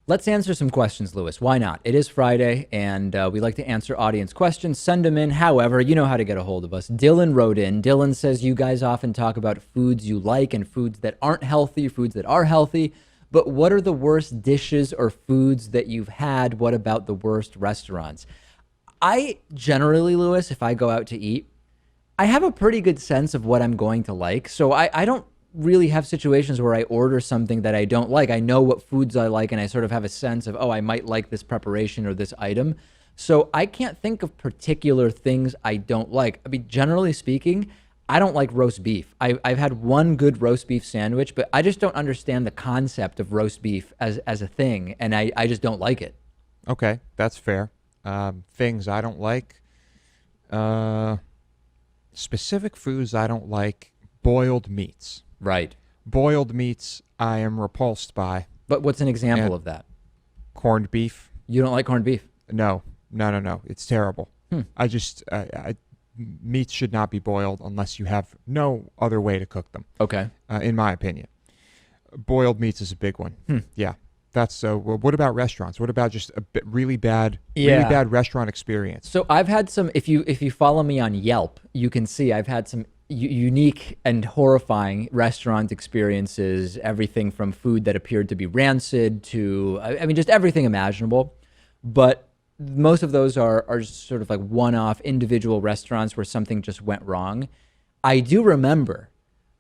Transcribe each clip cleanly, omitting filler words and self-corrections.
Let's answer some questions, Lewis. Why not? It is Friday, and we like to answer audience questions. Send them in. However, you know how to get a hold of us. Dylan wrote in. Dylan says you guys often talk about foods you like and foods that aren't healthy, foods that are healthy. But what are the worst dishes or foods that you've had? What about the worst restaurants? I generally, Lewis, if I go out to eat, I have a pretty good sense of what I'm going to like. So I don't really have situations where I order something that I don't like. I know what foods I like, and I sort of have a sense of, oh, I might like this preparation or this item. So I can't think of particular things I don't like. I mean, generally speaking, I don't like roast beef. I've had one good roast beef sandwich, but I just don't understand the concept of roast beef as a thing, and I just don't like it. Okay, that's fair. Things I don't like. Specific foods I don't like. Boiled meats. Right. Boiled meats I am repulsed by. But what's an example And of that? corned beef. You don't like corned beef? No. It's terrible. Meats should not be boiled unless you have no other way to cook them. Okay. In my opinion, boiled meats is a big one. Yeah, that's so. Well, what about restaurants? What about just a really bad restaurant experience? So I've had some. If you follow me on Yelp, you can see I've had some unique and horrifying restaurant experiences. Everything from food that appeared to be rancid to, I mean, just everything imaginable. But most of those are sort of like one-off individual restaurants where something just went wrong. I do remember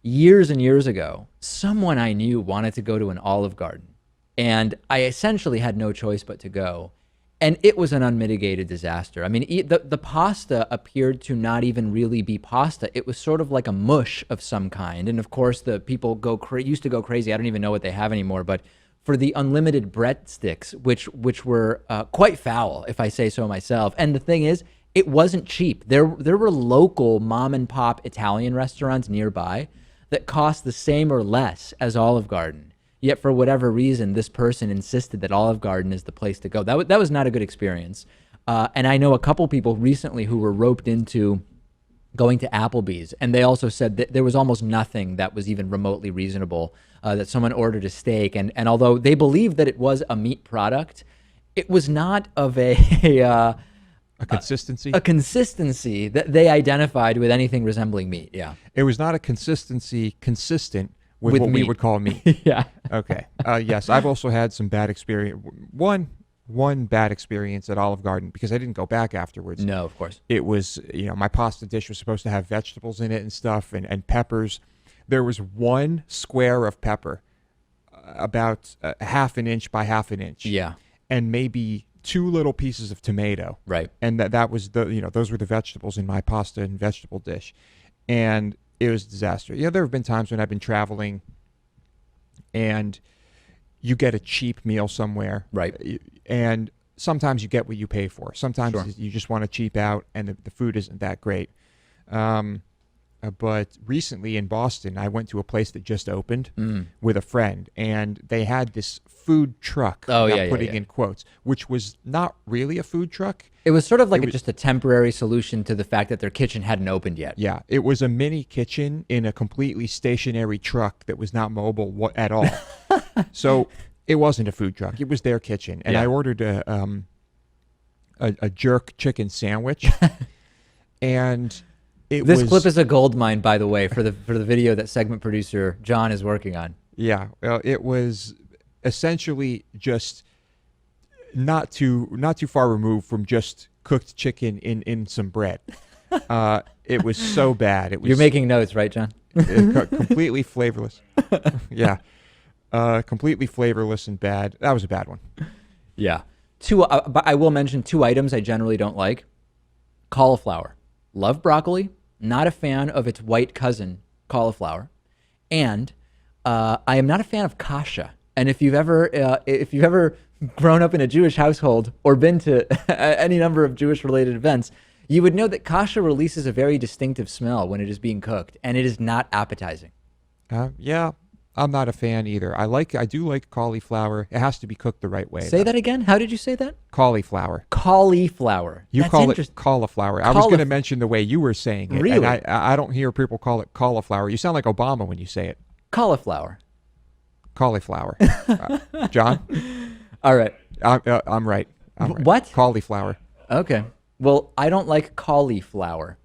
years and years ago, someone I knew wanted to go to an Olive Garden, and I essentially had no choice but to go. And it was an unmitigated disaster. I mean, the pasta appeared to not even really be pasta. It was sort of like a mush of some kind. And of course, the people used to go crazy. I don't even know what they have anymore, but for the unlimited breadsticks, which were quite foul, if I say so myself. And the thing is, it wasn't cheap. There were local mom and pop Italian restaurants nearby that cost the same or less as Olive Garden. Yet for whatever reason, this person insisted that Olive Garden is the place to go. That was not a good experience. And I know a couple people recently who were roped into going to Applebee's, and they also said that there was almost nothing that was even remotely reasonable. That someone ordered a steak, and although they believed that it was a meat product, it was not of a consistency. A consistency that they identified with anything resembling meat. Yeah, it was not a consistency consistent with what meat. we would call meat. Yeah. Okay. Yes, I've also had some bad experience. One bad experience at Olive Garden because I didn't go back afterwards. No, of course. It was, my pasta dish was supposed to have vegetables in it and stuff and peppers. There was one square of pepper, about half an inch by half an inch. Yeah. And maybe two little pieces of tomato. Right. And that was those were the vegetables in my pasta and vegetable dish. And it was a disaster. There have been times when I've been traveling and you get a cheap meal somewhere. Right. And sometimes you get what you pay for. Sometimes Sure. you just want to cheap out and the food isn't that great. But recently in Boston, I went to a place that just opened with a friend, and they had this food truck, putting in quotes, which was not really a food truck. It was sort of like just a temporary solution to the fact that their kitchen hadn't opened yet. Yeah, it was a mini kitchen in a completely stationary truck that was not mobile at all. So it wasn't a food truck. It was their kitchen. And I ordered a jerk chicken sandwich, and... This clip is a gold mine, by the way, for the video that segment producer John is working on. Yeah, it was essentially just not too far removed from just cooked chicken in some bread. It was so bad. It was. You're making notes, right, John? Completely flavorless. Yeah, completely flavorless and bad. That was a bad one. Yeah. But I will mention two items I generally don't like. Cauliflower. Love broccoli. Not a fan of its white cousin, cauliflower, and I am not a fan of kasha. And if you've ever grown up in a Jewish household or been to any number of Jewish-related events, you would know that kasha releases a very distinctive smell when it is being cooked, and it is not appetizing. Yeah, I'm not a fan either. I do like cauliflower. It has to be cooked the right way. Say that again? How did you say that? Cauliflower. Cauliflower. You call it cauliflower. I was going to mention the way you were saying it. Really? And I don't hear people call it cauliflower. You sound like Obama when you say it. Cauliflower. Cauliflower. John? All right. I'm right. I'm right. What? Cauliflower. Okay. Well, I don't like cauliflower.